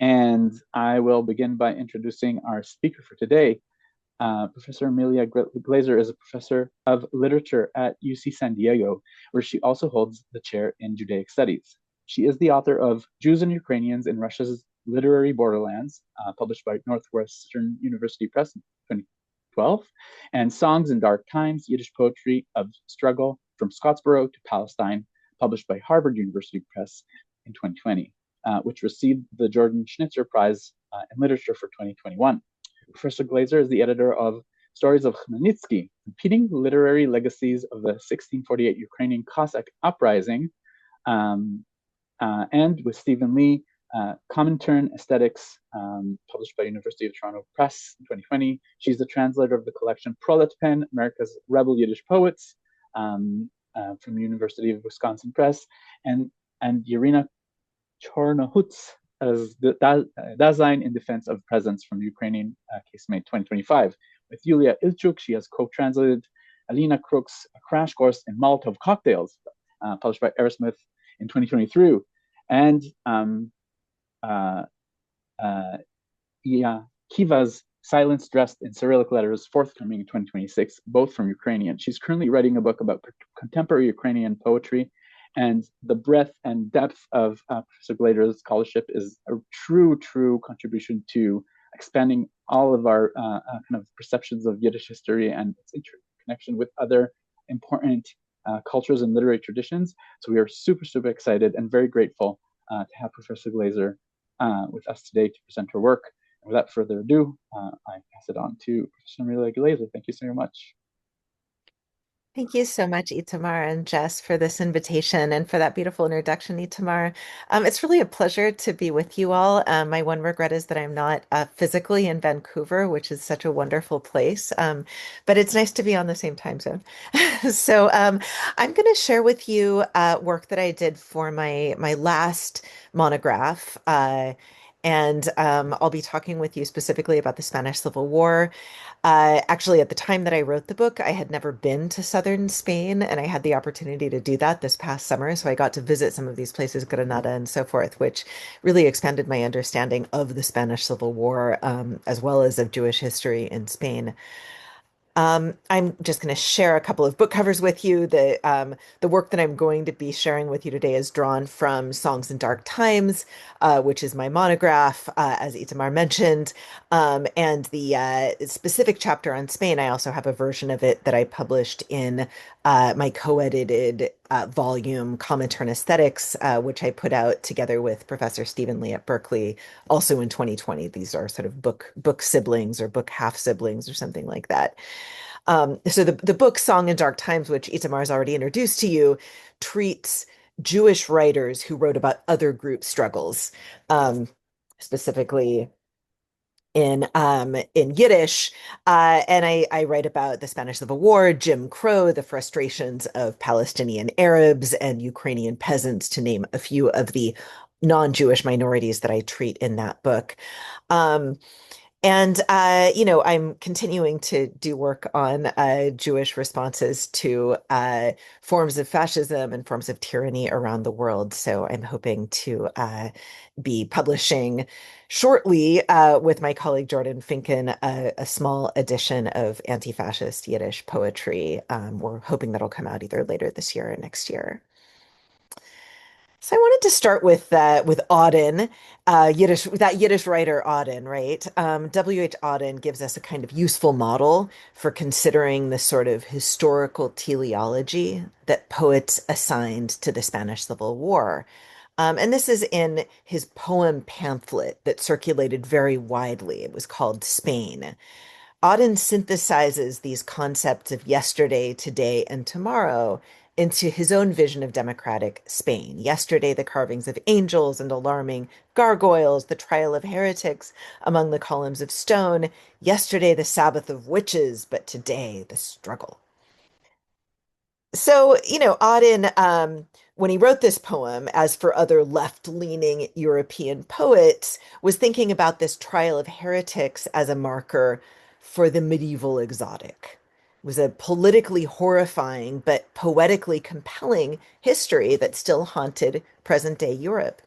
And I will begin by introducing our speaker for today. Professor Amelia Glaser is a professor of literature at UC San Diego, where she also holds the chair in Judaic Studies. She is the author of Jews and Ukrainians in Russia's Literary Borderlands, published by Northwestern University Press in 2012, and Songs in Dark Times, Yiddish Poetry of Struggle from Scottsboro to Palestine, published by Harvard University Press in 2020, which received the Jordan Schnitzer Prize in Literature for 2021. Professor Glaser is the editor of Stories of Khmelnytsky, Repeating Literary Legacies of the 1648 Ukrainian Cossack Uprising, and with Stephen Lee, Comintern Aesthetics, published by University of Toronto Press in 2020. She's the translator of the collection Prolet Pen, America's Rebel Yiddish Poets, from University of Wisconsin Press, and Irina Chornohutz as the Dasein in Defense of Presence from Ukrainian Casemate 2025. With Yulia Ilchuk, she has co-translated Alina Kruk's Crash Course in Molotov Cocktails, published by Aerosmith in 2023. And Kiva's Silence Dressed in Cyrillic Letters, forthcoming in 2026, both from Ukrainian. She's currently writing a book about contemporary Ukrainian poetry, and the breadth and depth of Professor Glaser's scholarship is a true contribution to expanding all of our kind of perceptions of Yiddish history and its interconnection with other important cultures and literary traditions. So we are super excited and very grateful to have Professor Glaser with us today to present her work. And without further ado, I pass it on to Professor Amelia Glaser. Thank you so much. Thank you so much, Itamar and Jess, for this invitation and for that beautiful introduction, Itamar. It's really a pleasure to be with you all. My one regret is that I'm not physically in Vancouver, which is such a wonderful place, but it's nice to be on the same time zone. So I'm going to share with you work that I did for my last monograph. And I'll be talking with you specifically about the Spanish Civil War. Actually, at the time that I wrote the book, I had never been to southern Spain, and I had the opportunity to do that this past summer. So I got to visit some of these places, Granada and so forth, which really expanded my understanding of the Spanish Civil War, as well as of Jewish history in Spain. I'm just going to share a couple of book covers with you. The work that I'm going to be sharing with you today is drawn from Songs in Dark Times, which is my monograph, as Itamar mentioned. And the specific chapter on Spain, I also have a version of it that I published in my co-edited volume, Comintern Aesthetics, which I put out together with Professor Stephen Lee at Berkeley, also in 2020. These are sort of book siblings or book half siblings or something like that. So the book Song in Dark Times, which Itamar has already introduced to you, treats Jewish writers who wrote about other group struggles, specifically in Yiddish, and I write about the Spanish Civil War, Jim Crow, the frustrations of Palestinian Arabs and Ukrainian peasants, to name a few of the non-Jewish minorities that I treat in that book. And I'm continuing to do work on Jewish responses to forms of fascism and forms of tyranny around the world. So I'm hoping to be publishing shortly with my colleague Jordan Finken a small edition of anti-fascist Yiddish poetry. We're hoping that'll come out either later this year or next year. So I wanted to start with Auden, Yiddish writer Auden, right? W.H. Auden gives us a kind of useful model for considering the sort of historical teleology that poets assigned to the Spanish Civil War. And this is in his poem pamphlet that circulated very widely. It was called Spain. Auden synthesizes these concepts of yesterday, today, and tomorrow into his own vision of democratic Spain. Yesterday, the carvings of angels and alarming gargoyles, the trial of heretics among the columns of stone. Yesterday, the Sabbath of witches, but today, the struggle. So, Auden, when he wrote this poem, as for other left-leaning European poets, was thinking about this trial of heretics as a marker for the medieval exotic. It was a politically horrifying but poetically compelling history that still haunted present-day Europe.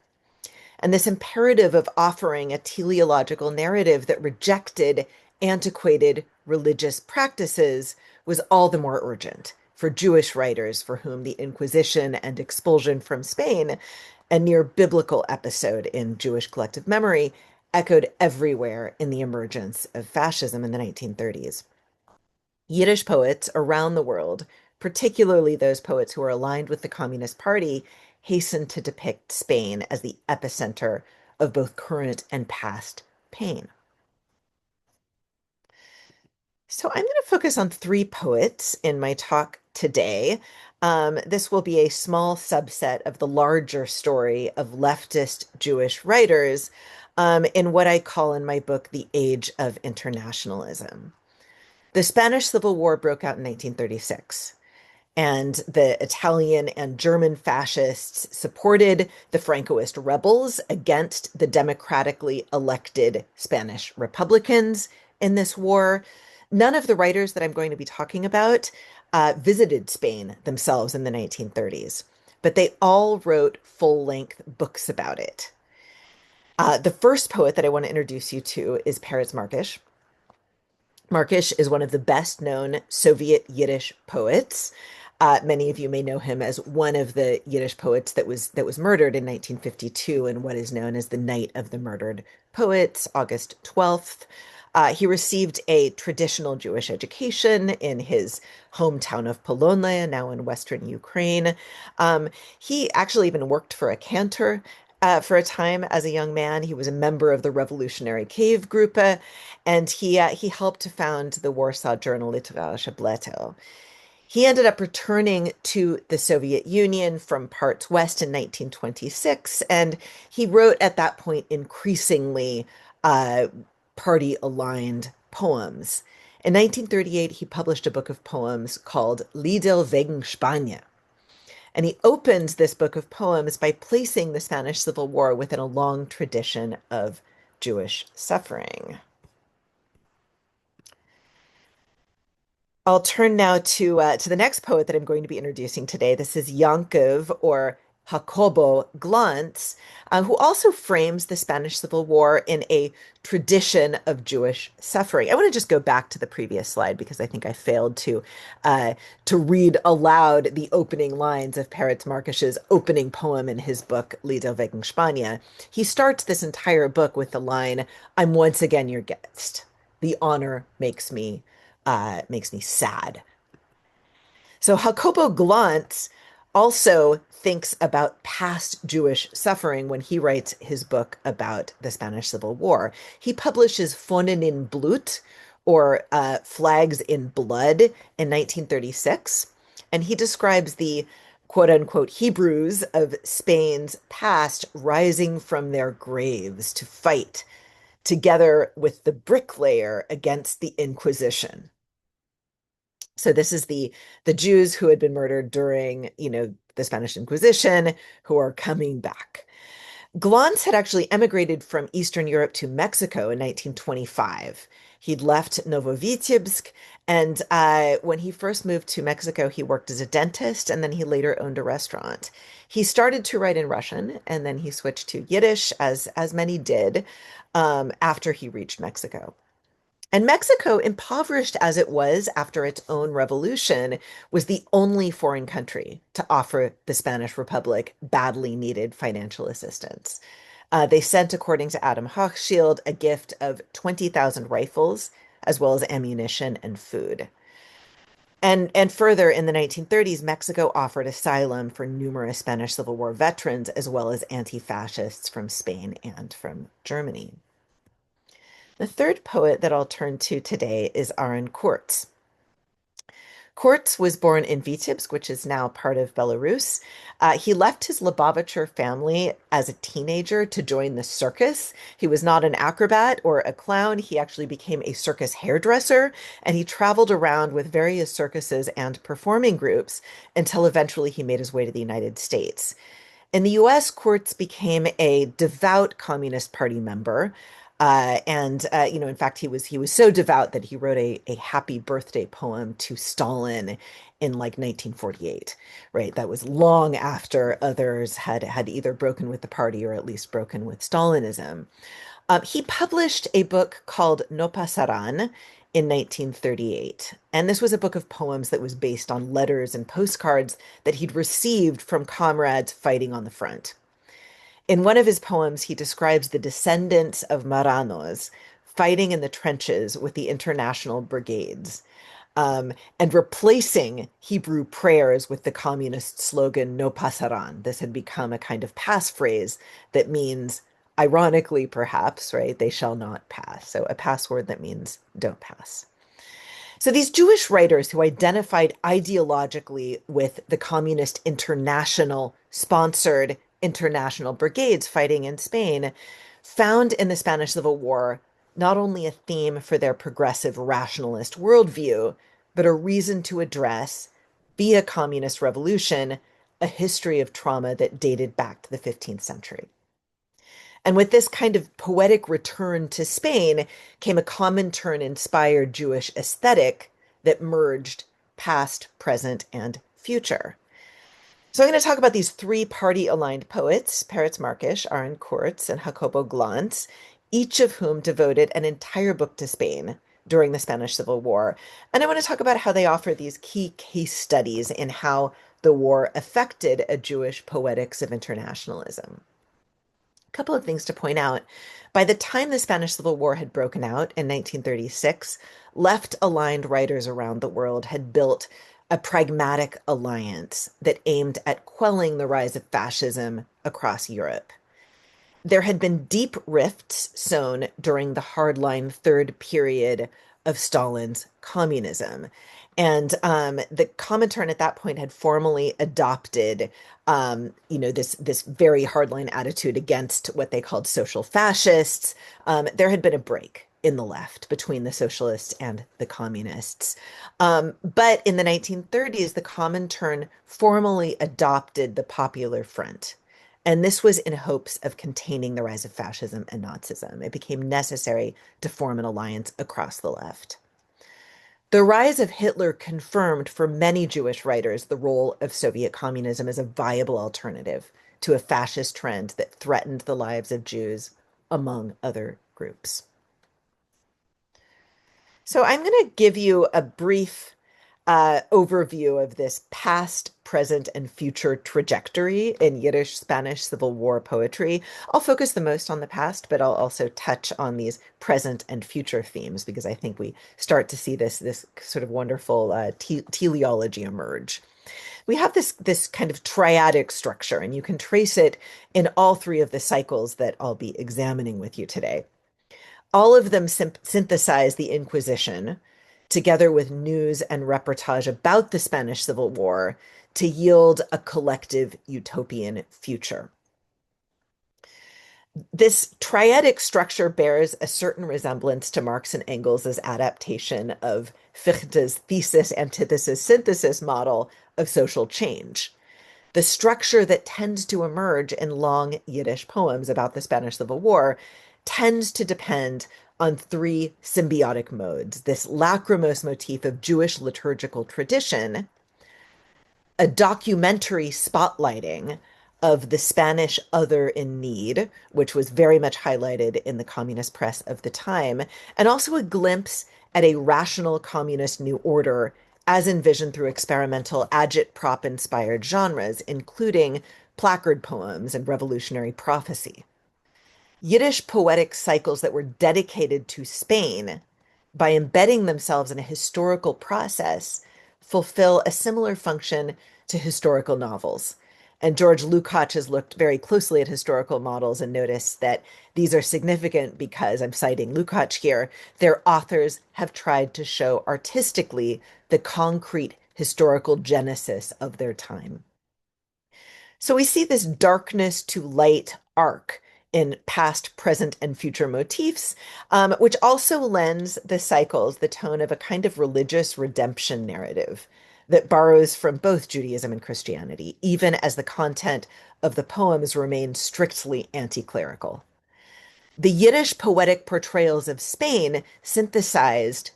And this imperative of offering a teleological narrative that rejected antiquated religious practices was all the more urgent for Jewish writers for whom the Inquisition and expulsion from Spain, a near biblical episode in Jewish collective memory, echoed everywhere in the emergence of fascism in the 1930s. Yiddish poets around the world, particularly those poets who are aligned with the Communist Party, hastened to depict Spain as the epicenter of both current and past pain. So I'm going to focus on three poets in my talk today. This will be a small subset of the larger story of leftist Jewish writers in what I call in my book the Age of Internationalism. The Spanish Civil War broke out in 1936. And the Italian and German fascists supported the Francoist rebels against the democratically elected Spanish Republicans in this war. None of the writers that I'm going to be talking about visited Spain themselves in the 1930s, but they all wrote full-length books about it. The first poet that I want to introduce you to is Peretz Markish. Markish is one of the best-known Soviet Yiddish poets. Many of you may know him as one of the Yiddish poets that was murdered in 1952 in what is known as the Night of the Murdered Poets, August 12th. He received a traditional Jewish education in his hometown of Polonne, now in Western Ukraine. He actually even worked for a cantor for a time as a young man. He was a member of the Revolutionary Cave Group, and he helped to found the Warsaw journal Literarische Blätter. He ended up returning to the Soviet Union from parts west in 1926, and he wrote at that point increasingly party-aligned poems. In 1938, he published a book of poems called Lieder wegen Spanien. And he opens this book of poems by placing the Spanish Civil War within a long tradition of Jewish suffering. I'll turn now to the next poet that I'm going to be introducing today. This is Yankov, or Jacobo Glantz, who also frames the Spanish Civil War in a tradition of Jewish suffering. I want to just go back to the previous slide because I think I failed to read aloud the opening lines of Peretz Markish's opening poem in his book Lieder wegen Spanien. He starts this entire book with the line, "I'm once again your guest. The honor makes me sad." So Jacobo Glantz also thinks about past Jewish suffering when he writes his book about the Spanish Civil War. He publishes Fahnen in Blut, or Flags in Blood, in 1936, and he describes the quote-unquote Hebrews of Spain's past rising from their graves to fight together with the bricklayer against the Inquisition. So this is the Jews who had been murdered during, the Spanish Inquisition, who are coming back. Glantz had actually emigrated from Eastern Europe to Mexico in 1925. He'd left Novovitebsk, and when he first moved to Mexico, he worked as a dentist, and then he later owned a restaurant. He started to write in Russian, and then he switched to Yiddish, as many did, after he reached Mexico. And Mexico, impoverished as it was after its own revolution, was the only foreign country to offer the Spanish Republic badly needed financial assistance. They sent, according to Adam Hochschild, a gift of 20,000 rifles, as well as ammunition and food. And further, in the 1930s, Mexico offered asylum for numerous Spanish Civil War veterans, as well as anti-fascists from Spain and from Germany. The third poet that I'll turn to today is Aaron Kurtz. Kurtz was born in Vitebsk, which is now part of Belarus. He left his Lubavitcher family as a teenager to join the circus. He was not an acrobat or a clown. He actually became a circus hairdresser, and he traveled around with various circuses and performing groups until eventually he made his way to the United States. In the US, Kurtz became a devout Communist Party member. In fact, he was so devout that he wrote a happy birthday poem to Stalin in like 1948, right? That was long after others had either broken with the party or at least broken with Stalinism. He published a book called No Pasarán in 1938. And this was a book of poems that was based on letters and postcards that he'd received from comrades fighting on the front. In one of his poems, he describes the descendants of Marranos fighting in the trenches with the international brigades, and replacing Hebrew prayers with the communist slogan, No Pasarán. This had become a kind of passphrase that means, ironically perhaps, right, they shall not pass. So a password that means don't pass. So these Jewish writers who identified ideologically with the Communist International sponsored international brigades fighting in Spain found in the Spanish Civil War not only a theme for their progressive rationalist worldview, but a reason to address, via communist revolution, a history of trauma that dated back to the 15th century. And with this kind of poetic return to Spain came a Comintern-inspired Jewish aesthetic that merged past, present, and future. So I'm going to talk about these three party-aligned poets, Peretz Markish, Aaron Kurtz, and Jacobo Glantz, each of whom devoted an entire book to Spain during the Spanish Civil War. And I want to talk about how they offer these key case studies in how the war affected a Jewish poetics of internationalism. Couple of things to point out. By the time the Spanish Civil War had broken out in 1936, left-aligned writers around the world had built a pragmatic alliance that aimed at quelling the rise of fascism across Europe. There had been deep rifts sown during the hardline third period of Stalin's communism. And the Comintern at that point had formally adopted, this very hardline attitude against what they called social fascists. There had been a break in the left between the socialists and the communists. But in the 1930s, the Comintern formally adopted the Popular Front. And this was in hopes of containing the rise of fascism and Nazism. It became necessary to form an alliance across the left. The rise of Hitler confirmed for many Jewish writers the role of Soviet communism as a viable alternative to a fascist trend that threatened the lives of Jews, among other groups. So I'm going to give you a brief overview of this past, present, and future trajectory in Yiddish Spanish Civil War poetry. I'll focus the most on the past, but I'll also touch on these present and future themes because I think we start to see this sort of wonderful teleology emerge. We have this kind of triadic structure, and you can trace it in all three of the cycles that I'll be examining with you today. All of them synthesize the Inquisition together with news and reportage about the Spanish Civil War to yield a collective utopian future. This triadic structure bears a certain resemblance to Marx and Engels' adaptation of Fichte's thesis, antithesis, synthesis model of social change. The structure that tends to emerge in long Yiddish poems about the Spanish Civil War tends to depend on three symbiotic modes: this lachrymose motif of Jewish liturgical tradition, a documentary spotlighting of the Spanish other in need, which was very much highlighted in the communist press of the time, and also a glimpse at a rational communist new order as envisioned through experimental agitprop-inspired genres, including placard poems and revolutionary prophecy. Yiddish poetic cycles that were dedicated to Spain, by embedding themselves in a historical process, fulfill a similar function to historical novels. And George Lukács has looked very closely at historical models and noticed that these are significant because, I'm citing Lukács here, their authors have tried to show artistically the concrete historical genesis of their time. So we see this darkness to light arc in past, present, and future motifs, which also lends the cycles the tone of a kind of religious redemption narrative that borrows from both Judaism and Christianity, even as the content of the poems remain strictly anti-clerical. The Yiddish poetic portrayals of Spain synthesized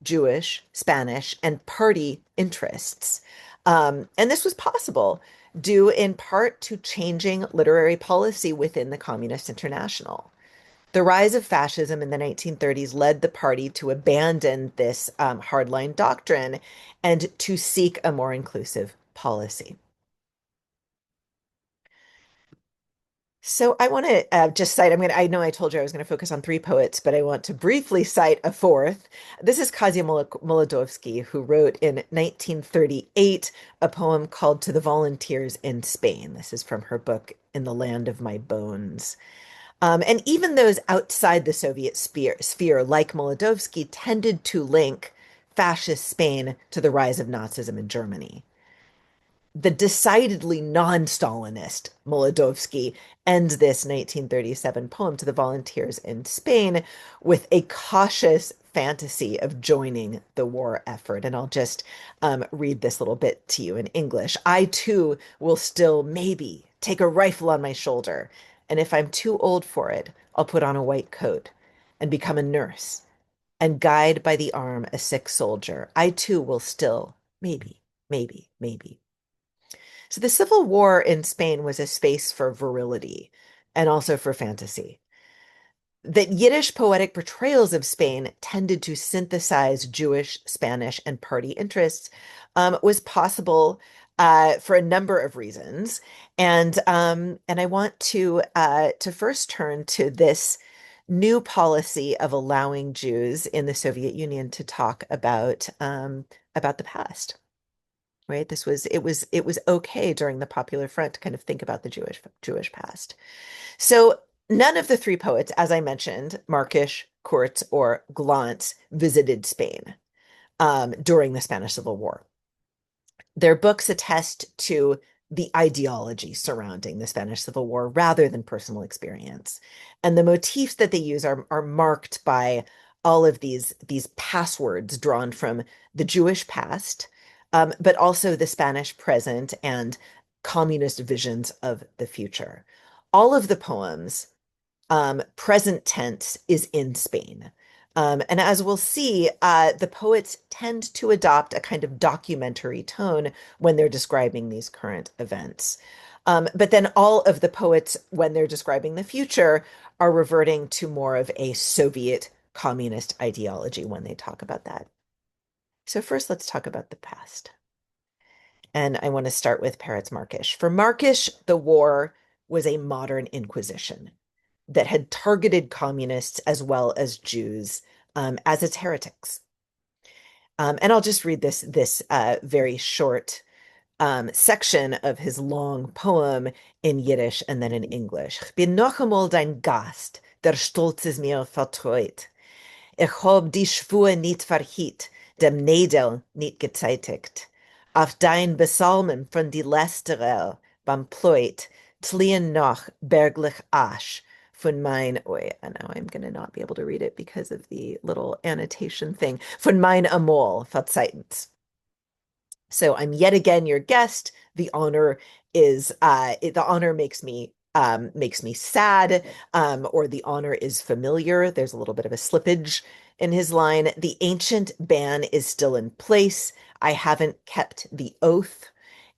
Jewish, Spanish, and party interests. And this was possible due in part to changing literary policy within the Communist International. The rise of fascism in the 1930s led the party to abandon this hardline doctrine and to seek a more inclusive policy. So I want to just cite, I know I told you I was going to focus on three poets, but I want to briefly cite a fourth. This is Kazia Molodovsky, who wrote in 1938 a poem called To the Volunteers in Spain. This is from her book, In the Land of My Bones. And even those outside the Soviet sphere, like Molodovsky, tended to link fascist Spain to the rise of Nazism in Germany. The decidedly non-Stalinist Molodovsky ends this 1937 poem To the Volunteers in Spain with a cautious fantasy of joining the war effort. And I'll just read this little bit to you in English. I too will still maybe take a rifle on my shoulder. And if I'm too old for it, I'll put on a white coat and become a nurse and guide by the arm a sick soldier. I too will still maybe. So the Civil War in Spain was a space for virility and also for fantasy. That Yiddish poetic portrayals of Spain tended to synthesize Jewish, Spanish, and party interests was possible for a number of reasons, and I want to first turn to this new policy of allowing Jews in the Soviet Union to talk about the past. Right? It was okay during the Popular Front to kind of think about the Jewish past. So none of the three poets, as I mentioned, Markish, Kurtz, or Glantz, visited Spain during the Spanish Civil War. Their books attest to the ideology surrounding the Spanish Civil War rather than personal experience. And the motifs that they use are marked by all of these passwords drawn from the Jewish past, but also the Spanish present and communist visions of the future. All of the poems, present tense is in Spain. And as we'll see, the poets tend to adopt a kind of documentary tone when they're describing these current events. But then all of the poets, when they're describing the future, are reverting to more of a Soviet communist ideology when they talk about that. So first, let's talk about the past. And I want to start with Peretz Markish. For Markish, the war was a modern inquisition that had targeted communists as well as Jews as its heretics. And I'll just read this very short section of his long poem in Yiddish and then in English. Ich bin noch einmal dein Gast, der Stolz ist mir vertreut. Ich hab die Schwur nicht verhiet, dem Nedel nicht gezeitigt. Auf dein Besalmen von die Lästerer beim Pleut, tlien noch berglich Asch, von mein, and now I'm going to not be able to read it because of the little annotation thing, von mein Amol, verzeitens. So I'm yet again your guest. The honor is, the honor makes me sad, or the honor is familiar. There's a little bit of a slippage in his line. The ancient ban is still in place. I haven't kept the oath.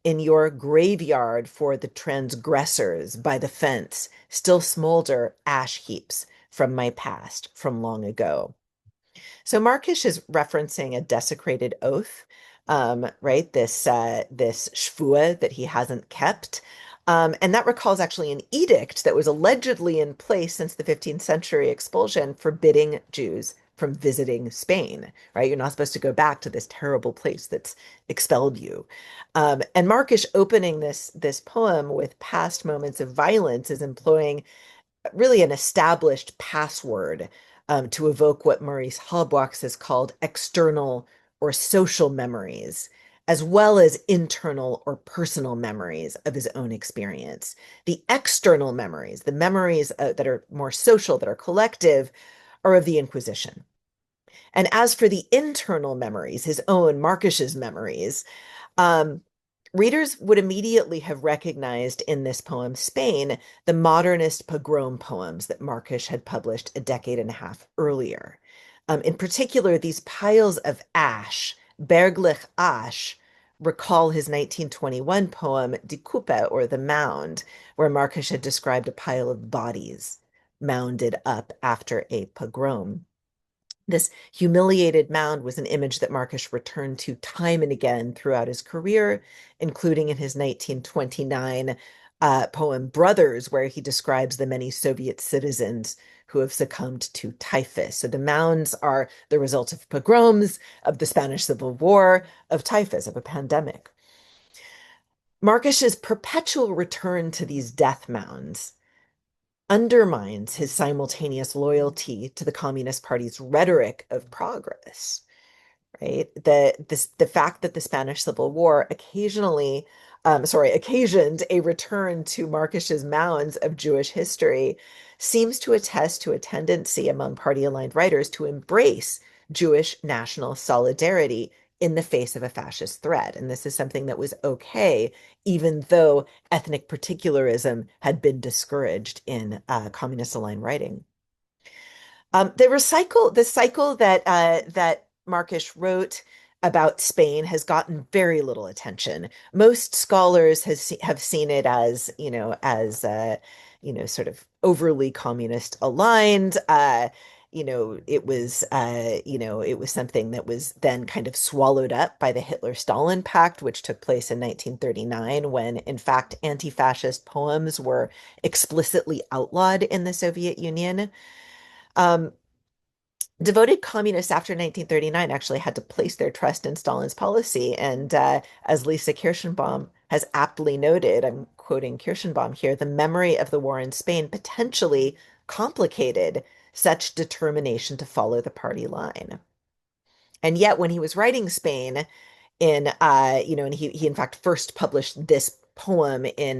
In your graveyard for the transgressors by the fence still smolder ash heaps from my past, from long ago. So Markish is referencing a desecrated oath, right? This shvua that he hasn't kept. And that recalls actually an edict that was allegedly in place since the 15th century expulsion forbidding Jews from visiting Spain, right? You're not supposed to go back to this terrible place that's expelled you. And Markish opening this poem with past moments of violence is employing really an established password to evoke what Maurice Halbwachs has called external or social memories, as well as internal or personal memories of his own experience. The external memories, the memories that are more social, that are collective, are of the Inquisition. And as for the internal memories, his own Markish's memories, Readers would immediately have recognized in this poem Spain the modernist pogrom poems that Markish had published a decade and a half earlier. In particular, these piles of ash, berglich ash, recall his 1921 poem Die Kuppe, or The Mound, where Markish had described a pile of bodies mounded up after a pogrom. This humiliated mound was an image that Markish returned to time and again throughout his career, including in his 1929 poem Brothers, where he describes the many Soviet citizens who have succumbed to typhus. So the mounds are the result of pogroms, of the Spanish Civil War, of typhus, of a pandemic. Markish's perpetual return to these death mounds undermines his simultaneous loyalty to the Communist Party's rhetoric of progress, right? The fact that the Spanish Civil War occasioned a return to Markish's mounds of Jewish history seems to attest to a tendency among party-aligned writers to embrace Jewish national solidarity in the face of a fascist threat. And this is something that was okay, even though ethnic particularism had been discouraged in communist-aligned writing. The cycle that Markish wrote about Spain has gotten very little attention. Most scholars have seen it as, sort of overly communist aligned. It was something that was then kind of swallowed up by the Hitler-Stalin Pact, which took place in 1939, when in fact anti-fascist poems were explicitly outlawed in the Soviet Union. Um, Devoted communists after 1939 actually had to place their trust in Stalin's policy. And as Lisa Kirschenbaum has aptly noted, I'm quoting Kirschenbaum here, the memory of the war in Spain potentially complicated such determination to follow the party line. And yet, when he was writing Spain, and he in fact first published this poem in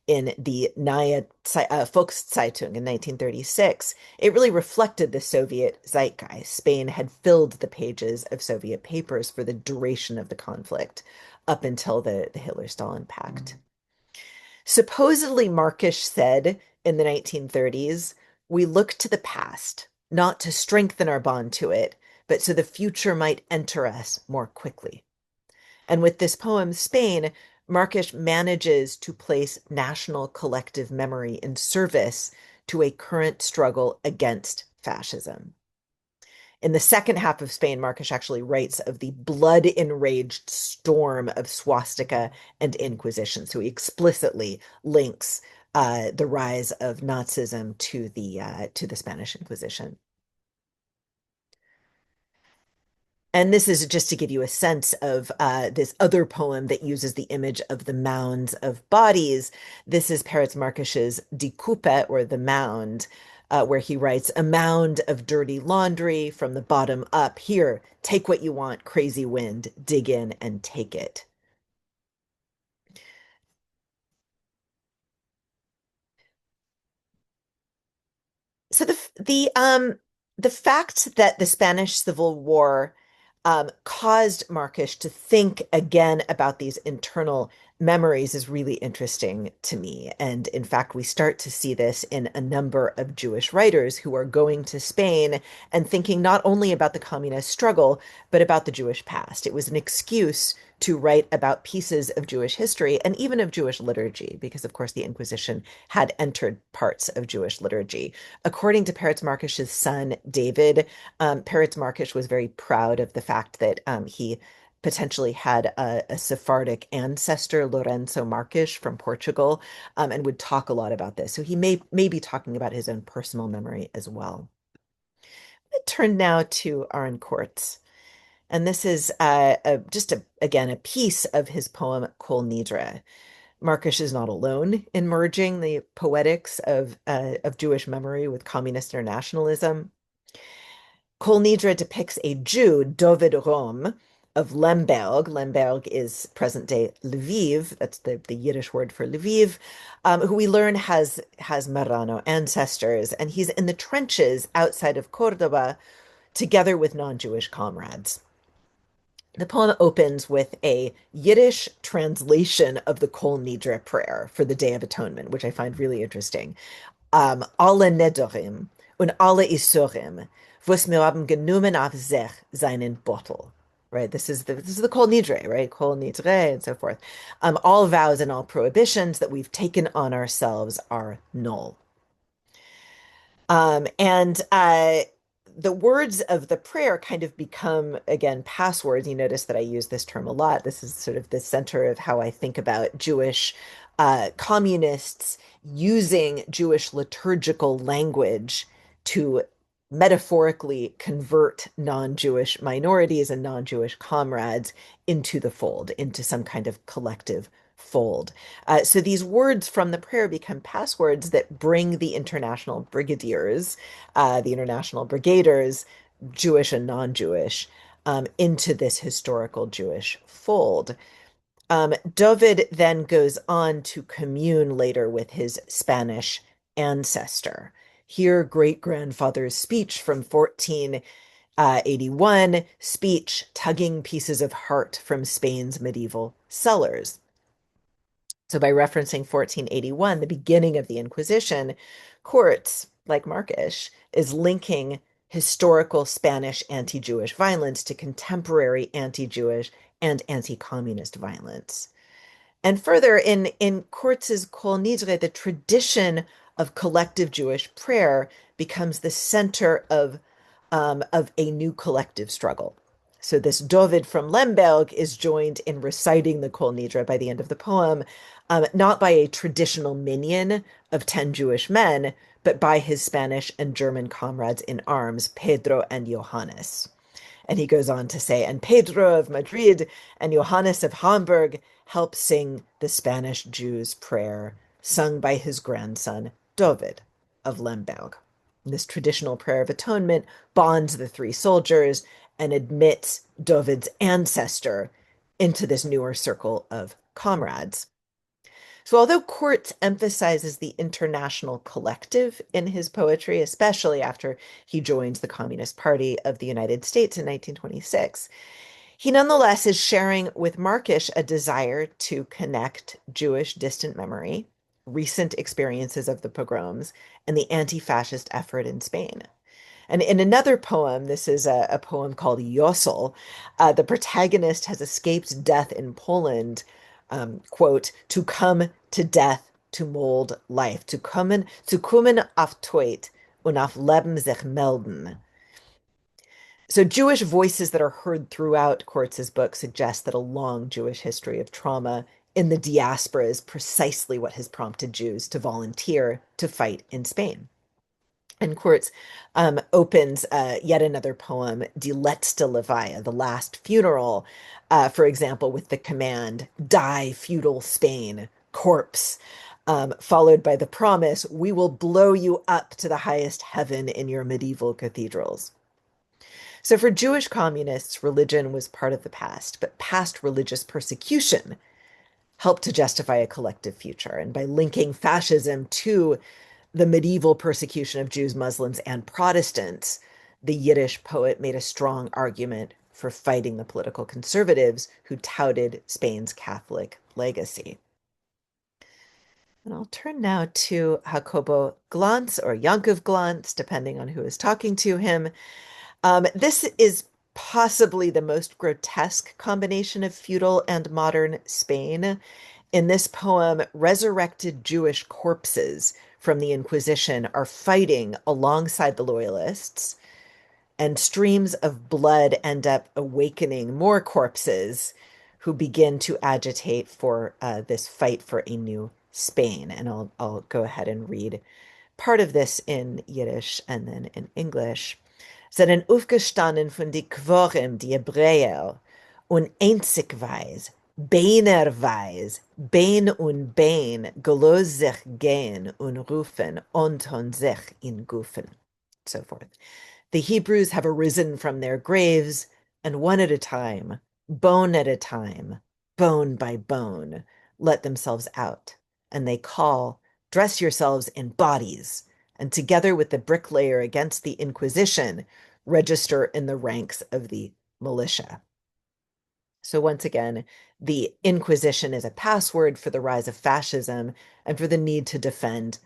the Neue Volkszeitung in 1936, it really reflected the Soviet zeitgeist. Spain had filled the pages of Soviet papers for the duration of the conflict up until the Hitler-Stalin Pact. Supposedly, Markish said in the 1930s, we look to the past, not to strengthen our bond to it, but so the future might enter us more quickly. And with this poem, Spain, Markish manages to place national collective memory in service to a current struggle against fascism. In the second half of Spain, Markish actually writes of the blood-enraged storm of swastika and Inquisition. So he explicitly links the rise of Nazism to the Spanish Inquisition. And this is just to give you a sense of this other poem that uses the image of the mounds of bodies. This is Peretz Markish's Die Kuppe, or The Mound, where he writes, a mound of dirty laundry from the bottom up. Here, take what you want, crazy wind, dig in and take it. So the fact that the Spanish Civil War caused Markish to think again about these internal memories is really interesting to me. And in fact, we start to see this in a number of Jewish writers who are going to Spain and thinking not only about the communist struggle, but about the Jewish past. It was an excuse to write about pieces of Jewish history and even of Jewish liturgy, because of course the Inquisition had entered parts of Jewish liturgy. According to Peretz Markish's son, David, Peretz Markish was very proud of the fact that he potentially had a Sephardic ancestor, Lorenzo Markish from Portugal, and would talk a lot about this. So he may be talking about his own personal memory as well. I'm going to turn now to Aaron Kurtz. And this is again, a piece of his poem, Kol Nidre. Markish is not alone in merging the poetics of Jewish memory with communist internationalism. Kol Nidre depicts a Jew, Dovid Rom, of Lemberg. Lemberg is present-day Lviv. That's the Yiddish word for Lviv, who we learn has Marrano ancestors, and he's in the trenches outside of Cordoba, together with non-Jewish comrades. The poem opens with a Yiddish translation of the Kol Nidre prayer for the Day of Atonement, which I find really interesting. Alle Nedorim und alle Isurim, was mir haben genommen auf sich seinen Bottle. Right, this is the Kol Nidre, right? Kol Nidre and so forth. All vows and all prohibitions that we've taken on ourselves are null. And the words of the prayer kind of become, again, passwords. You notice that I use this term a lot. This is sort of the center of how I think about Jewish communists using Jewish liturgical language to metaphorically convert non-Jewish minorities and non-Jewish comrades into the fold, into some kind of collective fold. So these words from the prayer become passwords that bring the international brigadiers, the international brigaders, Jewish and non-Jewish, into this historical Jewish fold. David then goes on to commune later with his Spanish ancestor. Here, great-grandfather's speech from 1481, speech tugging pieces of heart from Spain's medieval cellars. So by referencing 1481, the beginning of the Inquisition, Kurtz, like Markish, is linking historical Spanish anti-Jewish violence to contemporary anti-Jewish and anti-communist violence. And further, in Kurtz's Kol Nidre, the tradition of collective Jewish prayer becomes the center of a new collective struggle. So this David from Lemberg is joined in reciting the Kol Nidre by the end of the poem, not by a traditional minion of 10 Jewish men, but by his Spanish and German comrades in arms, Pedro and Johannes. And he goes on to say, and Pedro of Madrid and Johannes of Hamburg help sing the Spanish Jews' prayer, sung by his grandson, David of Lemberg. This traditional prayer of atonement bonds the three soldiers and admits David's ancestor into this newer circle of comrades. So although Kurtz emphasizes the international collective in his poetry, especially after he joins the Communist Party of the United States in 1926, he nonetheless is sharing with Markish a desire to connect Jewish distant memory, recent experiences of the pogroms, and the anti-fascist effort in Spain. And in another poem, this is a poem called Yosel, the protagonist has escaped death in Poland, quote, to come to death to mold life, zu kommen auf Tod und auf Leben sich melden. So Jewish voices that are heard throughout Kurtz's book suggest that a long Jewish history of trauma in the diaspora is precisely what has prompted Jews to volunteer to fight in Spain. And Kurtz opens yet another poem, Die letzte Levaya, the last funeral, for example, with the command, die, feudal Spain, corpse, followed by the promise, we will blow you up to the highest heaven in your medieval cathedrals. So for Jewish communists, religion was part of the past, but past religious persecution helped to justify a collective future. And by linking fascism to the medieval persecution of Jews, Muslims, and Protestants, the Yiddish poet made a strong argument for fighting the political conservatives who touted Spain's Catholic legacy. And I'll turn now to Jacobo Glantz, or Yankov Glantz, depending on who is talking to him. This is possibly the most grotesque combination of feudal and modern Spain. In this poem, resurrected Jewish corpses from the Inquisition are fighting alongside the loyalists, and streams of blood end up awakening more corpses who begin to agitate for this fight for a new Spain. And I'll go ahead and read part of this in Yiddish and then in English. Sind aufgestanden von die Quorum, die Hebräer, und einzigweis, beinerweis, Bein und Bein, gelos sich gehen und rufen, unton sich in Gufen, so forth. The Hebrews have arisen from their graves, and one at a time, bone at a time, bone by bone, let themselves out, and they call, dress yourselves in bodies, and together with the bricklayer against the Inquisition, register in the ranks of the militia. So once again, the Inquisition is a password for the rise of fascism and for the need to defend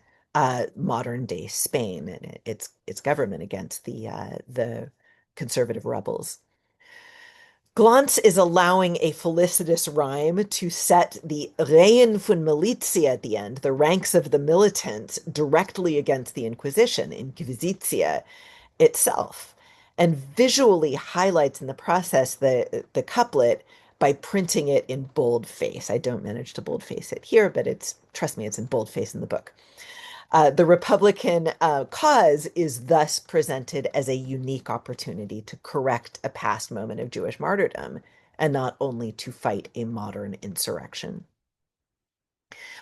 modern day Spain and its government against the conservative rebels. Glantz is allowing a felicitous rhyme to set the Reihen von Militia at the end, the ranks of the militants, directly against the Inquisition, Inquisitia itself, and visually highlights in the process the couplet by printing it in boldface. I don't manage to boldface it here, but trust me, it's in boldface in the book. The Republican cause is thus presented as a unique opportunity to correct a past moment of Jewish martyrdom and not only to fight a modern insurrection.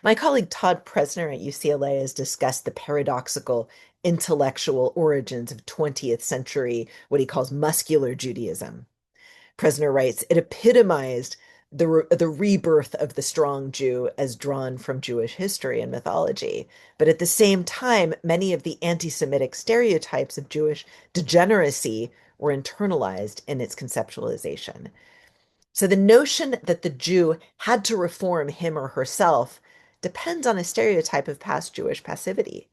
My colleague Todd Presner at UCLA has discussed the paradoxical intellectual origins of 20th century, what he calls muscular Judaism. Presner writes, it epitomized the rebirth of the strong Jew as drawn from Jewish history and mythology. But at the same time, many of the anti-Semitic stereotypes of Jewish degeneracy were internalized in its conceptualization. So the notion that the Jew had to reform him or herself depends on a stereotype of past Jewish passivity.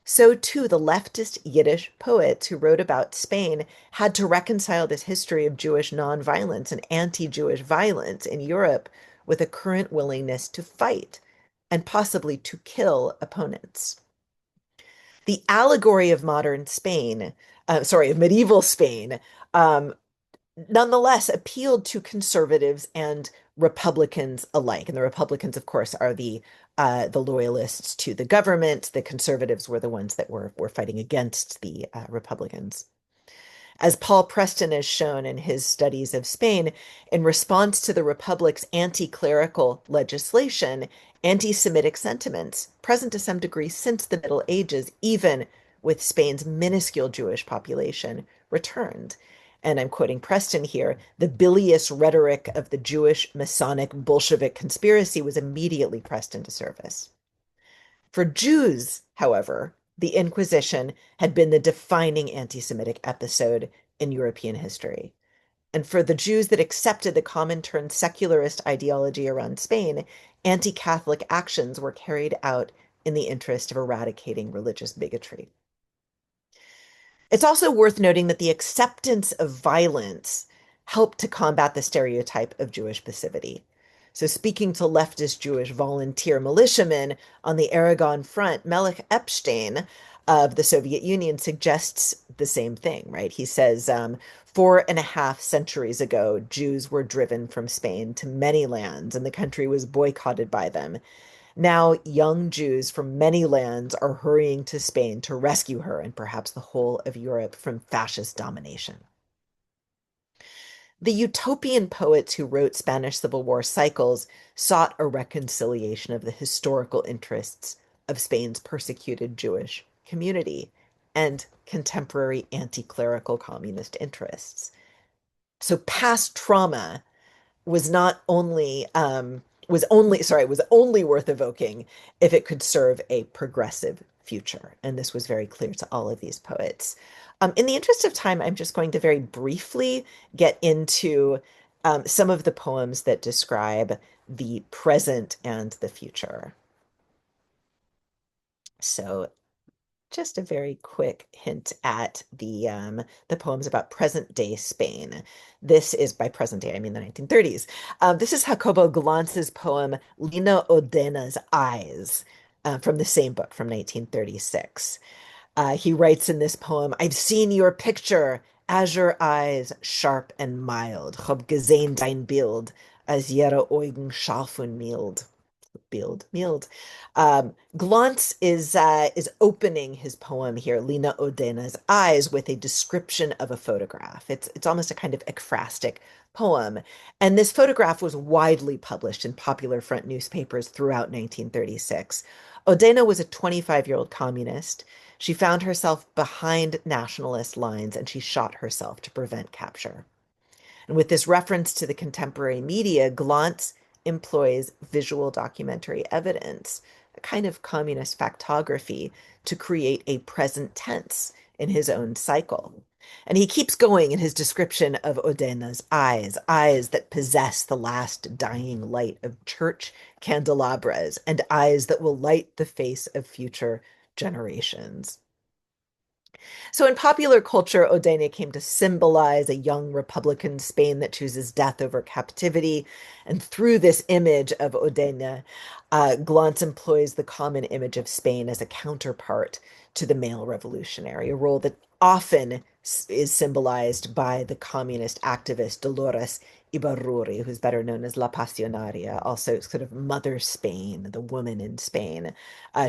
So too, the leftist Yiddish poets who wrote about Spain had to reconcile this history of Jewish nonviolence and anti-Jewish violence in Europe with a current willingness to fight and possibly to kill opponents. The allegory of modern Spain, of medieval Spain, um, nonetheless appealed to conservatives and Republicans alike. And the Republicans, of course, are the loyalists to the government. The conservatives were the ones that were fighting against the Republicans. As Paul Preston has shown in his studies of Spain, in response to the Republic's anti-clerical legislation, anti-Semitic sentiments, present to some degree since the Middle Ages, even with Spain's minuscule Jewish population, returned. And I'm quoting Preston here, the bilious rhetoric of the Jewish Masonic Bolshevik conspiracy was immediately pressed into service. For Jews, however, the Inquisition had been the defining anti-Semitic episode in European history. And for the Jews that accepted the common turned secularist ideology around Spain, anti-Catholic actions were carried out in the interest of eradicating religious bigotry. It's also worth noting that the acceptance of violence helped to combat the stereotype of Jewish passivity. So speaking to leftist Jewish volunteer militiamen on the Aragon front, Melech Epstein of the Soviet Union suggests the same thing, right? He says, 4.5 centuries ago, Jews were driven from Spain to many lands, and the country was boycotted by them. Now, young Jews from many lands are hurrying to Spain to rescue her and perhaps the whole of Europe from fascist domination. The utopian poets who wrote Spanish Civil War cycles sought a reconciliation of the historical interests of Spain's persecuted Jewish community and contemporary anti-clerical communist interests. So past trauma was not only was only worth evoking if it could serve a progressive future. And this was very clear to all of these poets. In the interest of time, I'm just going to very briefly get into some of the poems that describe the present and the future. So just a very quick hint at the poems about present day Spain. This is by present day, I mean the 1930s. This is Jacobo Glantz's poem, Lina Odena's Eyes, from the same book from 1936. He writes in this poem, I've seen your picture, azure eyes, sharp and mild. Hab gesehen dein Bild, as ihre Augen scharf und mild. Mild. Glantz is opening his poem here, Lina Odena's Eyes, with a description of a photograph. It's almost a kind of ekphrastic poem. And this photograph was widely published in popular front newspapers throughout 1936. Odena was a 25-year-old communist. She found herself behind nationalist lines and she shot herself to prevent capture. And with this reference to the contemporary media, Glantz employs visual documentary evidence a kind of communist factography to create a present tense in his own cycle. And he keeps going in his description of Odena's eyes, eyes that possess the last dying light of church candelabras, and eyes that will light the face of future generations. So in popular culture, Odena came to symbolize a young Republican Spain that chooses death over captivity. And through this image of Odena, Glantz employs the common image of Spain as a counterpart to the male revolutionary, a role that often is symbolized by the communist activist Dolores Ibarruri, who's better known as La Pasionaria, also sort of Mother Spain, the woman in Spain.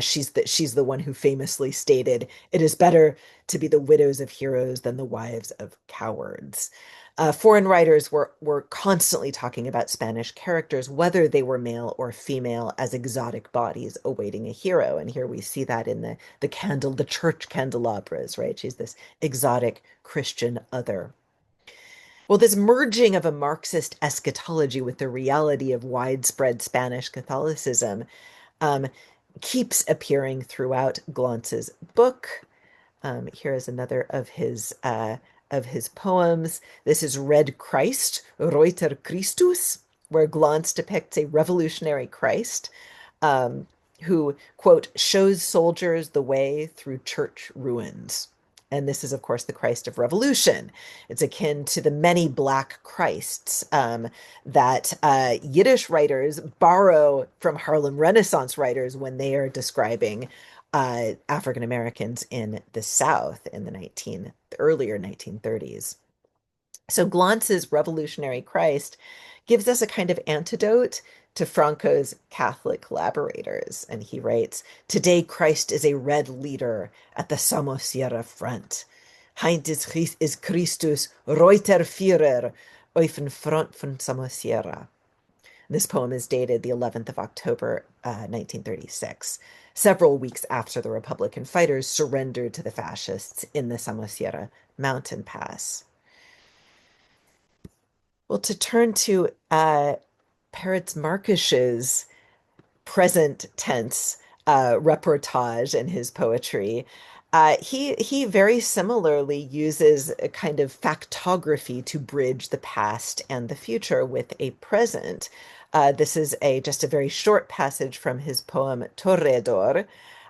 She's the one who famously stated, "It is better to be the widows of heroes than the wives of cowards." Foreign writers were constantly talking about Spanish characters, whether they were male or female, as exotic bodies awaiting a hero. And here we see that in the church candelabras, right? She's this exotic Christian other. Well, this merging of a Marxist eschatology with the reality of widespread Spanish Catholicism um, keeps appearing throughout Glantz's book. Here is another of his poems. This is Red Christ, Reuter Christus, where Glantz depicts a revolutionary Christ um, who, quote, shows soldiers the way through church ruins. And this is, of course, the Christ of Revolution. It's akin to the many Black Christs that Yiddish writers borrow from Harlem Renaissance writers when they are describing African Americans in the South in the earlier 1930s. So Glantz's Revolutionary Christ gives us a kind of antidote to Franco's Catholic collaborators. And he writes, "Today Christ is a red leader at the Samosierra front. Heint is Christus Reuterführer auf den Front von Samosierra." This poem is dated the 11th of October, 1936, several weeks after the Republican fighters surrendered to the fascists in the Samosierra mountain pass. Well, to turn to Peretz Markish's present tense reportage in his poetry, he very similarly uses a kind of factography to bridge the past and the future with a present. This is just a very short passage from his poem Toreador,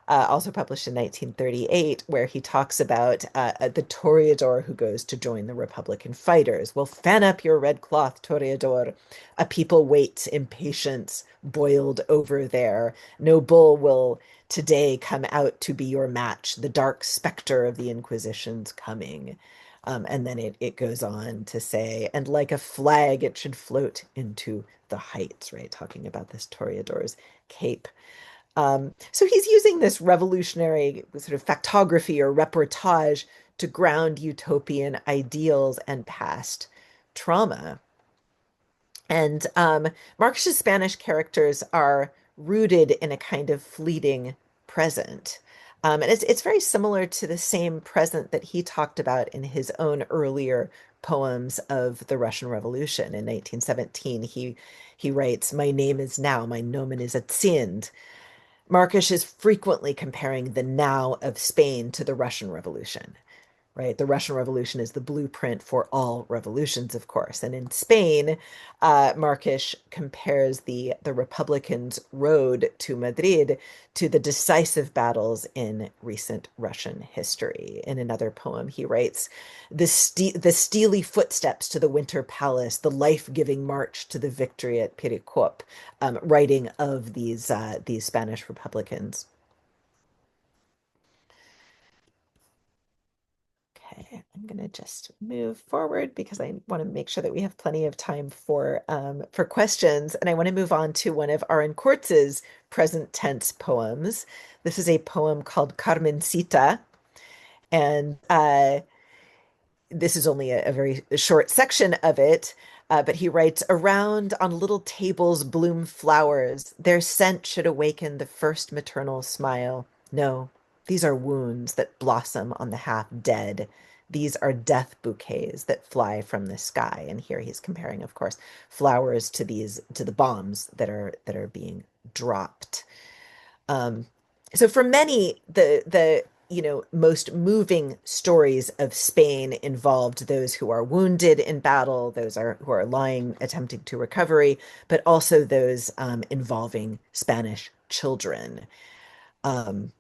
also published in 1938, where he talks about the toreador who goes to join the Republican fighters. "Well, fan up your red cloth, toreador. A people waits impatience boiled over there. No bull will today come out to be your match. The dark specter of the Inquisition's coming." And then it goes on to say, "And like a flag, it should float into the heights," right? Talking about this toreador's cape. So he's using this revolutionary sort of factography or reportage to ground utopian ideals and past trauma. And Marx's Spanish characters are rooted in a kind of fleeting present. And it's very similar to the same present that he talked about in his own earlier poems of the Russian Revolution. In 1917, he writes, "My name is now, my nomen is Atzind." Markish is frequently comparing the now of Spain to the Russian Revolution, right? The Russian Revolution is the blueprint for all revolutions, of course. And in Spain, Markish compares the Republicans' road to Madrid to the decisive battles in recent Russian history. In another poem, he writes, the steely footsteps to the Winter Palace, the life-giving march to the victory at Pericop," writing of these Spanish Republicans. Okay, I'm going to just move forward because I want to make sure that we have plenty of time for questions. And I want to move on to one of Aaron Kurtz's present tense poems. This is a poem called Carmencita. And this is only a very short section of it. But he writes, "Around on little tables bloom flowers. Their scent should awaken the first maternal smile. No, these are wounds that blossom on the half dead. These are death bouquets that fly from the sky." And here he's comparing, of course, flowers to the bombs that are being dropped. So for many, the most moving stories of Spain involved those who are wounded in battle, who are lying, attempting to recovery, but also those involving Spanish children. Um,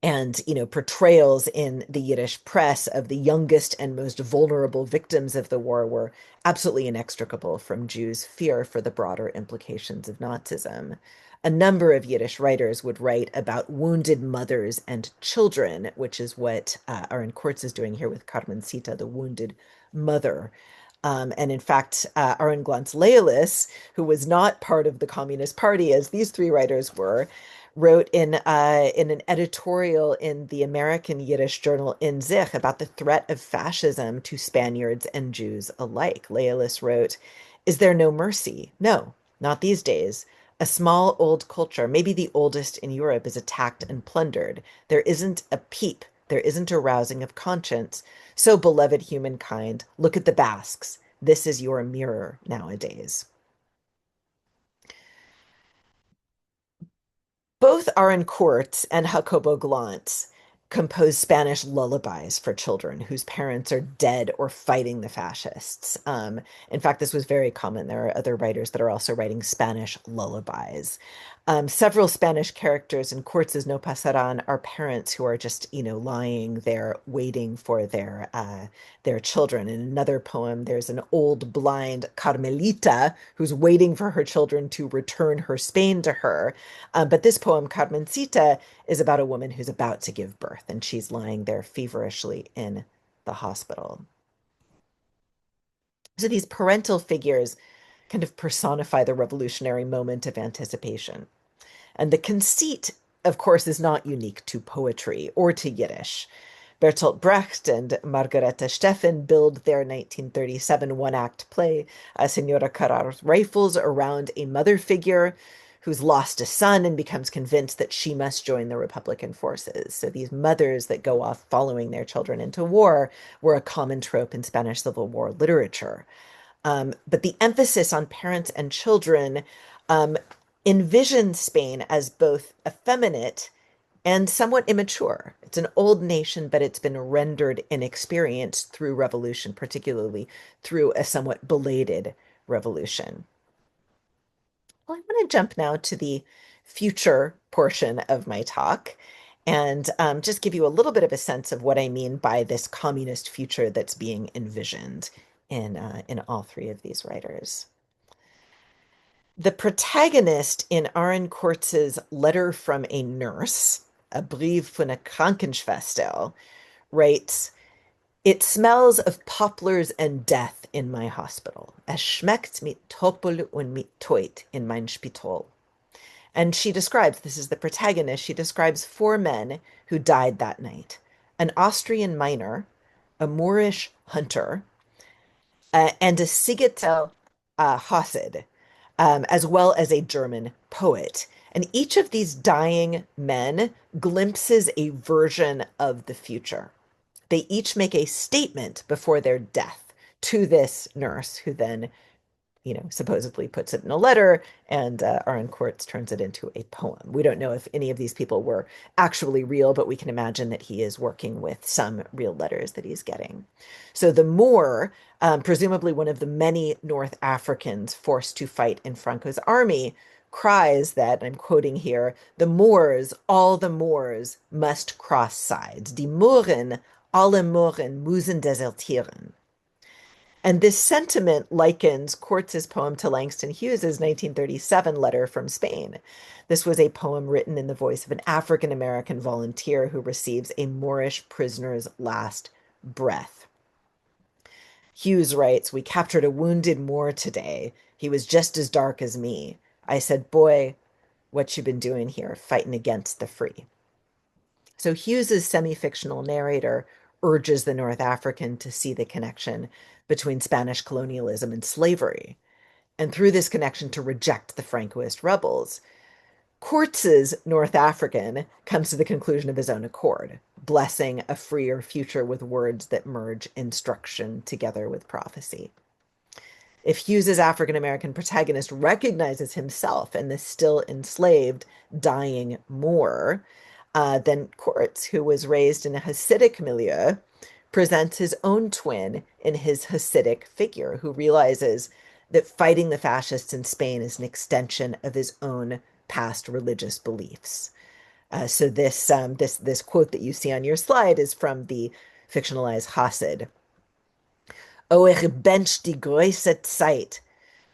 and portrayals in the Yiddish press of the youngest and most vulnerable victims of the war were absolutely inextricable from Jews' fear for the broader implications of Nazism. A number of Yiddish writers would write about wounded mothers and children, which is what Aaron Kurtz is doing here with Carmencita, the wounded mother. And in fact, Aaron Glantz, who was not part of the Communist Party, as these three writers were, wrote in an editorial in the American Yiddish journal In Zich about the threat of fascism to Spaniards and Jews alike. Lealis wrote, "Is there no mercy? No, not these days. A small old culture, maybe the oldest in Europe, is attacked and plundered. There isn't a peep. There isn't a rousing of conscience. So, beloved humankind, look at the Basques. This is your mirror nowadays." Both Aaron Kurtz and Jacobo Glantz compose Spanish lullabies for children whose parents are dead or fighting the fascists. In fact, this was very common. There are other writers that are also writing Spanish lullabies. Several Spanish characters in Kurtz's No Pasarán are parents who are just, lying there waiting for their children. In another poem, there's an old blind Carmelita who's waiting for her children to return her Spain to her. But this poem, Carmencita, is about a woman who's about to give birth, and she's lying there feverishly in the hospital. So these parental figures kind of personify the revolutionary moment of anticipation. And the conceit, of course, is not unique to poetry or to Yiddish. Bertolt Brecht and Margareta Steffen build their 1937 one-act play, Senora Carrar's Rifles, around a mother figure who's lost a son and becomes convinced that she must join the Republican forces. So these mothers that go off following their children into war were a common trope in Spanish Civil War literature. But the emphasis on parents and children um, envisions Spain as both effeminate and somewhat immature. It's an old nation, but it's been rendered inexperienced through revolution, particularly through a somewhat belated revolution. Well, I want to jump now to the future portion of my talk and just give you a little bit of a sense of what I mean by this communist future that's being envisioned in all three of these writers. The protagonist in Aaron Kurtz's Letter from a Nurse, a Brief von a Krankenschwester, writes, "It smells of poplars and death in my hospital. Es schmeckt mit Topol und mit Teut in mein Spital." And she describes, this is the protagonist, she describes four men who died that night: an Austrian miner, a Moorish hunter, and a Sigetel Hassid, as well as a German poet. And each of these dying men glimpses a version of the future. They each make a statement before their death to this nurse, who then, supposedly puts it in a letter, and Aaron Kurtz turns it into a poem. We don't know if any of these people were actually real, but we can imagine that he is working with some real letters that he's getting. So the Moor, presumably one of the many North Africans forced to fight in Franco's army, cries that, I'm quoting here, "The Moors, all the Moors, must cross sides. Die Mooren, alle Mooren müssen desertieren." And this sentiment likens Kurtz's poem to Langston Hughes's 1937 letter from Spain. This was a poem written in the voice of an African-American volunteer who receives a Moorish prisoner's last breath. Hughes writes, "We captured a wounded Moor today. He was just as dark as me. I said, 'Boy, what you been doing here, fighting against the free?'" So Hughes's semi-fictional narrator urges the North African to see the connection between Spanish colonialism and slavery, and through this connection to reject the Francoist rebels. Kurtz's North African comes to the conclusion of his own accord, blessing a freer future with words that merge instruction together with prophecy. If Hughes's African American protagonist recognizes himself in this still enslaved, dying Moor, then Kurtz, who was raised in a Hasidic milieu, presents his own twin in his Hasidic figure, who realizes that fighting the fascists in Spain is an extension of his own past religious beliefs. So this quote that you see on your slide is from the fictionalized Hasid. O ich bench die große Zeit,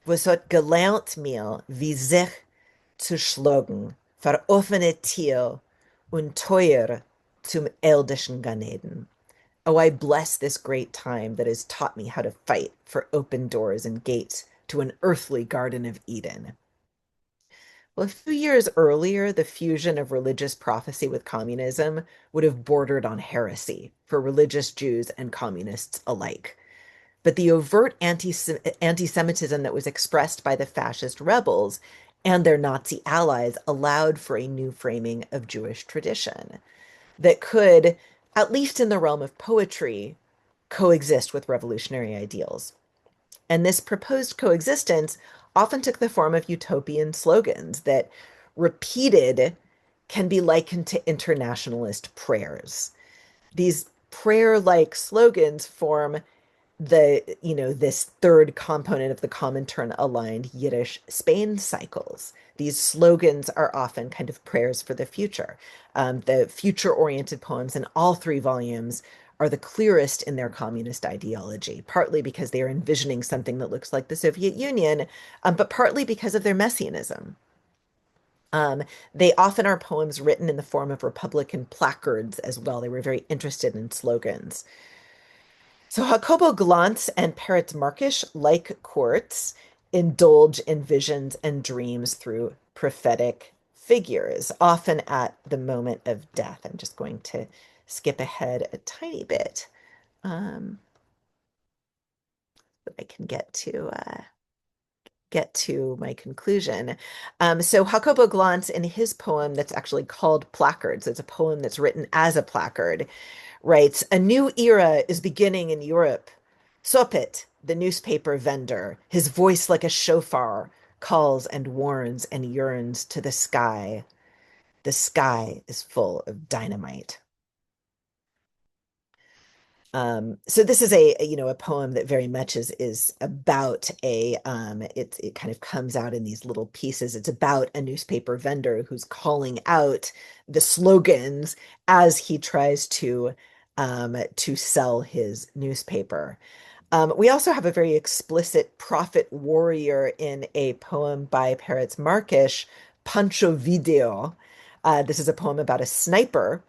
was hat gelernt mir, wie sich zu schlagen, für offene Tür und Teuer zum irdischen Ganeden. Oh, I bless this great time that has taught me how to fight for open doors and gates to an earthly Garden of Eden. Well, a few years earlier, the fusion of religious prophecy with communism would have bordered on heresy for religious Jews and communists alike. But the overt anti-Semitism that was expressed by the fascist rebels and their Nazi allies allowed for a new framing of Jewish tradition that could, at least in the realm of poetry, coexist with revolutionary ideals. And this proposed coexistence often took the form of utopian slogans that, repeated, can be likened to internationalist prayers. These prayer-like slogans form this third component of the Comintern aligned Yiddish Spain cycles. These slogans are often kind of prayers for the future. The future-oriented poems in all three volumes are the clearest in their communist ideology, partly because they are envisioning something that looks like the Soviet Union, but partly because of their messianism. They often are poems written in the form of Republican placards as well. They were very interested in slogans. So Jacobo Glantz and Peretz Markish, like Kurtz, indulge in visions and dreams through prophetic figures, often at the moment of death. I'm just going to skip ahead a tiny bit so I can get to my conclusion. So Jacobo Glantz, in his poem that's actually called Placards, it's a poem that's written as a placard, writes, "A new era is beginning in Europe. Sopit, the newspaper vendor, his voice like a shofar, calls and warns and yearns to the sky. The sky is full of dynamite." So this is a poem that very much is about it kind of comes out in these little pieces. It's about a newspaper vendor who's calling out the slogans as he tries to sell his newspaper. We also have a very explicit prophet warrior in a poem by Peretz Markish, Pancho Video. This is a poem about a sniper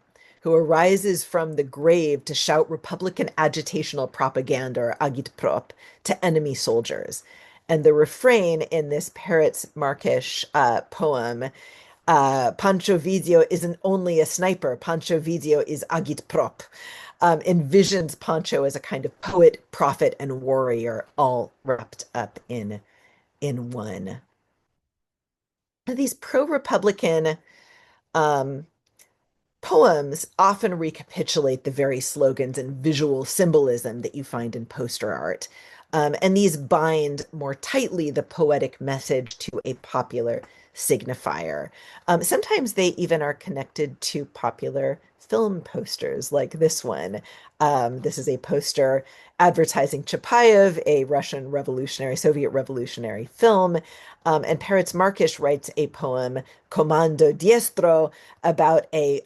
who arises from the grave to shout Republican agitational propaganda, or agitprop, to enemy soldiers. And the refrain in this Peretz Markish poem, Pancho Vizio isn't only a sniper, Pancho Vizio is agitprop, envisions Pancho as a kind of poet, prophet, and warrior, all wrapped up in one. These pro-Republican poems often recapitulate the very slogans and visual symbolism that you find in poster art. And these bind more tightly the poetic message to a popular signifier. Sometimes they even are connected to popular film posters like this one. This is a poster advertising Chapayev, a Russian revolutionary, Soviet revolutionary film. And Peretz Markish writes a poem, Comando Diestro, about a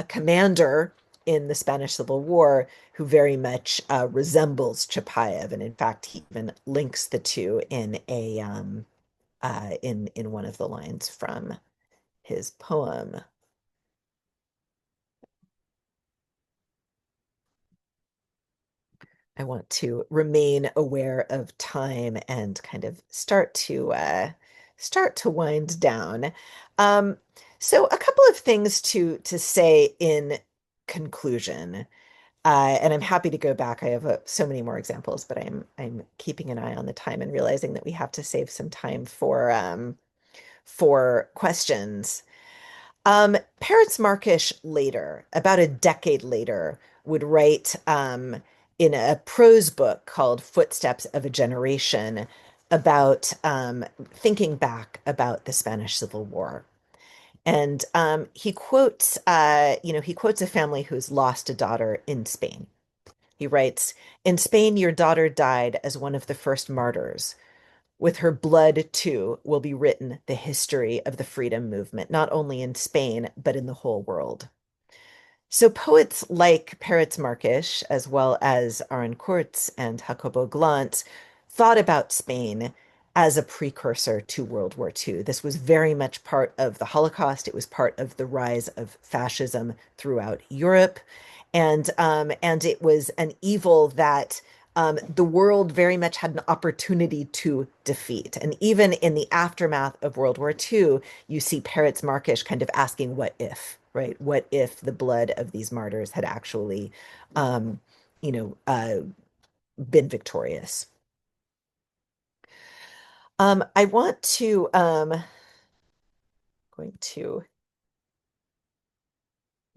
commander in the Spanish Civil War who very much resembles Chapayev, and in fact, he even links the two in in one of the lines from his poem. I want to remain aware of time and kind of start to wind down. Um, so a couple of things to say in conclusion, and I'm happy to go back. I have so many more examples, but I'm keeping an eye on the time and realizing that we have to save some time for questions. Peretz Markish later, about a decade later, would write in a prose book called Footsteps of a Generation, about thinking back about the Spanish Civil War. And he quotes a family who's lost a daughter in Spain. He writes, "In Spain, your daughter died as one of the first martyrs. With her blood, too, will be written the history of the freedom movement, not only in Spain, but in the whole world." So poets like Peretz Markish, as well as Aaron Kurtz and Jacobo Glantz, thought about Spain as a precursor to World War II. This was very much part of the Holocaust. It was part of the rise of fascism throughout Europe, and it was an evil that the world very much had an opportunity to defeat. And even in the aftermath of World War II, you see Peretz Markish kind of asking, what if, right? What if the blood of these martyrs had actually, um, you know, uh, been victorious? I want to, going to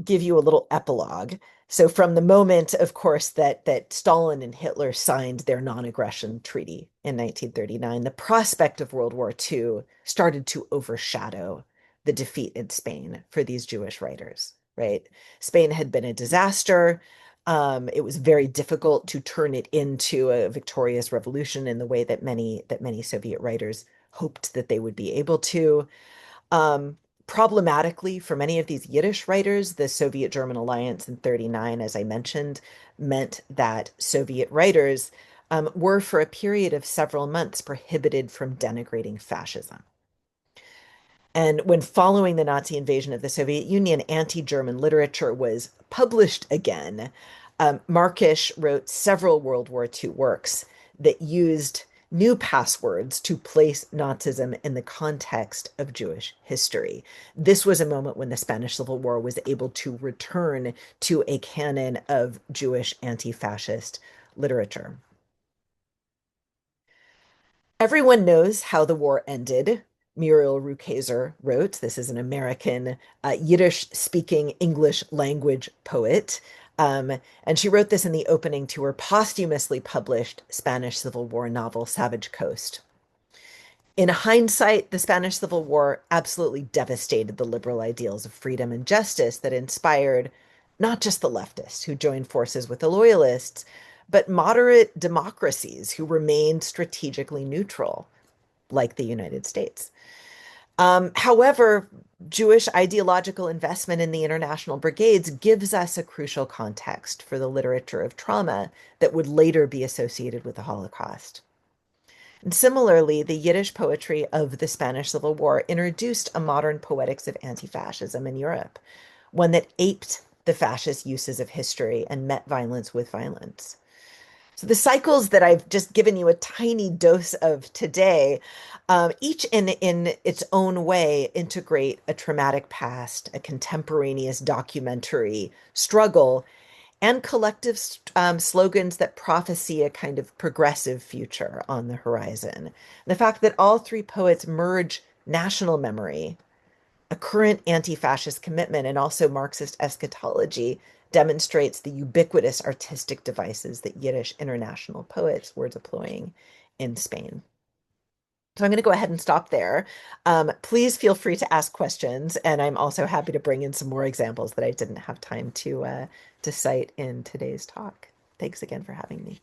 give you a little epilogue. So from the moment, of course, that Stalin and Hitler signed their non-aggression treaty in 1939, the prospect of World War II started to overshadow the defeat in Spain for these Jewish writers, right? Spain had been a disaster. It was very difficult to turn it into a victorious revolution in the way that many Soviet writers hoped that they would be able to. Um, Problematically, for many of these Yiddish writers, the Soviet-German alliance in 39, as I mentioned, meant that Soviet writers were, for a period of several months, prohibited from denigrating fascism. And when following the Nazi invasion of the Soviet Union, anti-German literature was published again. Markish wrote several World War II works that used new passwords to place Nazism in the context of Jewish history. This was a moment when the Spanish Civil War was able to return to a canon of Jewish anti-fascist literature. Everyone knows how the war ended. Muriel Rukeyser wrote, this is an American Yiddish-speaking English language poet. And she wrote this in the opening to her posthumously published Spanish Civil War novel, Savage Coast. In hindsight, the Spanish Civil War absolutely devastated the liberal ideals of freedom and justice that inspired not just the leftists who joined forces with the loyalists, but moderate democracies who remained strategically neutral, like the United States. However, Jewish ideological investment in the international brigades gives us a crucial context for the literature of trauma that would later be associated with the Holocaust. And similarly, the Yiddish poetry of the Spanish Civil War introduced a modern poetics of anti-fascism in Europe, one that aped the fascist uses of history and met violence with violence. So the cycles that I've just given you a tiny dose of today, each in its own way integrate a traumatic past, a contemporaneous documentary struggle, and collective slogans that prophesy a kind of progressive future on the horizon. The fact that all three poets merge national memory, a current anti-fascist commitment, and also Marxist eschatology demonstrates the ubiquitous artistic devices that Yiddish international poets were deploying in Spain. So I'm going to go ahead and stop there. Please feel free to ask questions, and I'm also happy to bring in some more examples that I didn't have time to cite in today's talk. Thanks again for having me.